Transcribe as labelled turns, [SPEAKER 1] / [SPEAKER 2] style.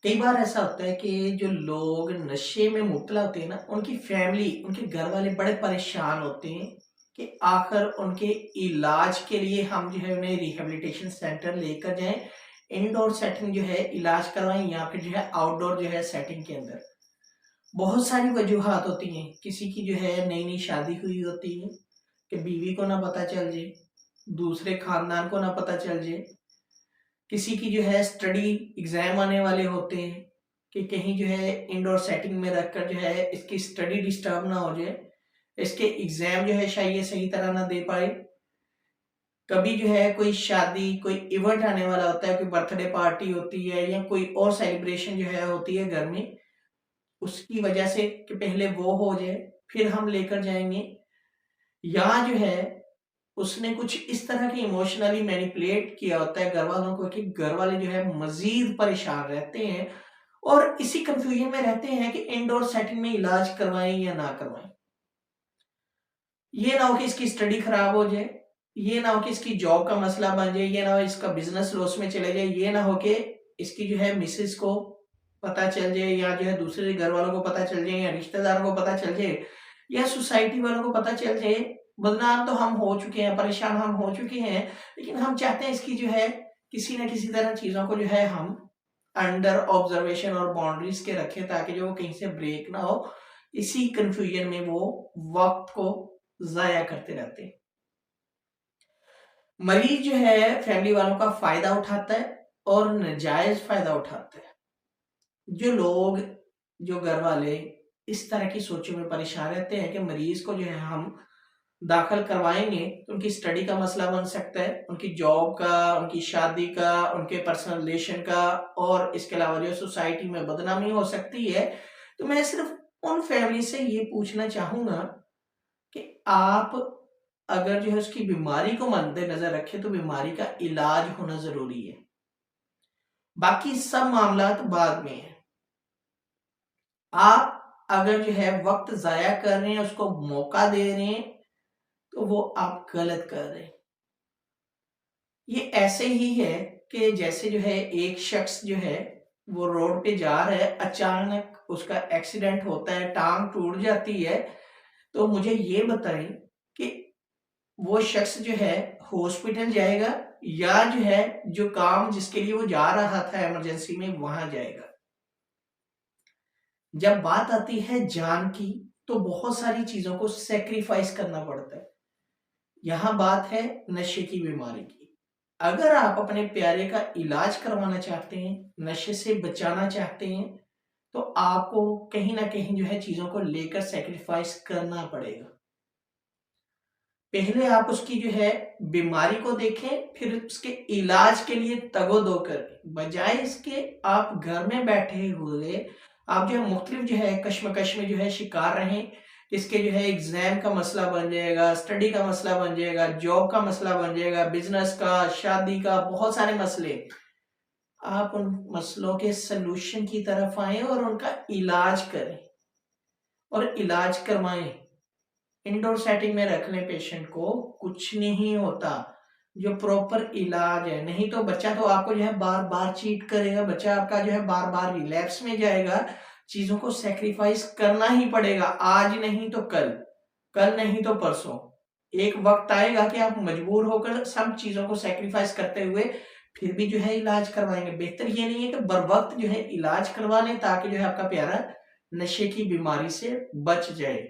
[SPEAKER 1] कई बार ऐसा होता है कि जो लोग नशे में मुब्तला होते हैं ना, उनकी फैमिली, उनके घर वाले बड़े परेशान होते हैं कि आखिर उनके इलाज के लिए हम जो है उन्हें रिहैबिलिटेशन सेंटर लेकर जाएं, इंडोर सेटिंग जो है इलाज करवाएं या फिर जो है आउटडोर जो है सेटिंग के अंदर। बहुत सारी वजूहात होती हैं। किसी की जो है नई नई शादी हुई होती है कि बीवी को ना पता चल जाए, दूसरे खानदान को ना पता चल जाए। किसी की जो है स्टडी एग्जाम आने वाले होते हैं कि कहीं जो है इंडोर सेटिंग में रखकर जो है इसकी स्टडी डिस्टर्ब ना हो जाए, इसके एग्जाम जो है शायद ये सही तरह ना दे पाए। कभी जो है कोई शादी, कोई इवेंट आने वाला होता है, कोई बर्थडे पार्टी होती है या कोई और सेलिब्रेशन जो है होती है घर में, उसकी वजह से कि पहले वो हो जाए फिर हम लेकर जाएंगे। या जो है उसने कुछ इस तरह के इमोशनली मैनिपुलेट किया होता है घर वालों को कि घर वाले जो है मजीद परेशान रहते हैं और इसी कंफ्यूजन में रहते हैं कि इंडोर सेटिंग में इलाज करवाएं या ना करवाएं। ये ना हो कि इसकी स्टडी खराब हो जाए, ये ना हो कि इसकी जॉब का मसला बन जाए, ये ना हो इसका बिजनेस लॉस में चले जाए, ये ना हो कि इसकी जो है मिसेस को पता चल जाए या जो है दूसरे घर वालों को पता चल जाए या रिश्तेदारों को पता चल जाए या सोसाइटी वालों को पता चल जाए। बदनाम तो हम हो चुके हैं, परेशान हम हो चुके हैं, लेकिन हम चाहते हैं इसकी जो है किसी न किसी तरह चीज़ों को जो है हम अंडर ऑब्जर्वेशन और बाउंड्रीज के रखें ताकि जो वो कहीं से ब्रेक ना हो। इसी कंफ्यूजन में वो वक्त को ज़ाया करते रहते हैं। मरीज जो है फैमिली वालों का फ़ायदा उठाता है और नाजायज़ फ़ायदा उठाता है। जो लोग, जो घर वाले इस तरह की सोचों में परेशान रहते हैं कि मरीज को जो है हम दाखिल करवाएंगे तो उनकी स्टडी का मसला बन सकता है, उनकी जॉब का, उनकी शादी का, उनके पर्सनल रिलेशन का, और इसके अलावा जो सोसाइटी में बदनामी हो सकती है। तो मैं सिर्फ उन फैमिली से ये पूछना चाहूंगा कि आप अगर जो है उसकी बीमारी को मद्देनजर रखें तो बीमारी का इलाज होना जरूरी है, बाकी सब मामलात बाद में है। आप अगर जो है वक्त जाया कर रहे हैं, उसको मौका दे रहे हैं, तो वो आप गलत कर रहे हैं। ये ऐसे ही है कि जैसे जो है एक शख्स जो है वो रोड पे जा रहा है, अचानक उसका एक्सीडेंट होता है, टांग टूट जाती है, तो मुझे ये बताएं कि वो शख्स जो है हॉस्पिटल जाएगा या जो है जो काम जिसके लिए वो जा रहा था इमरजेंसी में वहां जाएगा। जब बात आती है जान की, तो बहुत सारी चीजों को सेक्रीफाइस करना पड़ता है। यहाँ बात है नशे की बीमारी की। अगर आप अपने प्यारे का इलाज करवाना चाहते हैं, नशे से बचाना चाहते हैं, तो आपको कहीं ना कहीं जो है चीजों को लेकर सेक्रीफाइस करना पड़ेगा। पहले आप उसकी जो है बीमारी को देखें, फिर उसके इलाज के लिए तगोदो करें, बजाय इसके आप घर में बैठे हुए आप जो है मुख्तलिफ जो है कश्मकश में जो है शिकार रहें। इसके जो है एग्जाम का मसला बन जाएगा, स्टडी का मसला बन जाएगा, जॉब का मसला बन जाएगा, बिजनेस का, शादी का, बहुत सारे मसले। आप उन मसलों के सलूशन की तरफ आए और उनका इलाज करें और इलाज करवाएं। इंडोर सेटिंग में रखने पेशेंट को कुछ नहीं होता, जो प्रॉपर इलाज है। नहीं तो बच्चा तो आपको जो है बार बार चीट करेगा, बच्चा आपका जो है बार बार रिलैप्स में जाएगा। चीजों को सेक्रीफाइस करना ही पड़ेगा, आज नहीं तो कल, कल नहीं तो परसों। एक वक्त आएगा कि आप मजबूर होकर सब चीजों को सेक्रीफाइस करते हुए फिर भी जो है इलाज करवाएंगे। बेहतर ये नहीं है कि बर वक्त जो है इलाज करवा लें ताकि जो है आपका प्यारा नशे की बीमारी से बच जाए।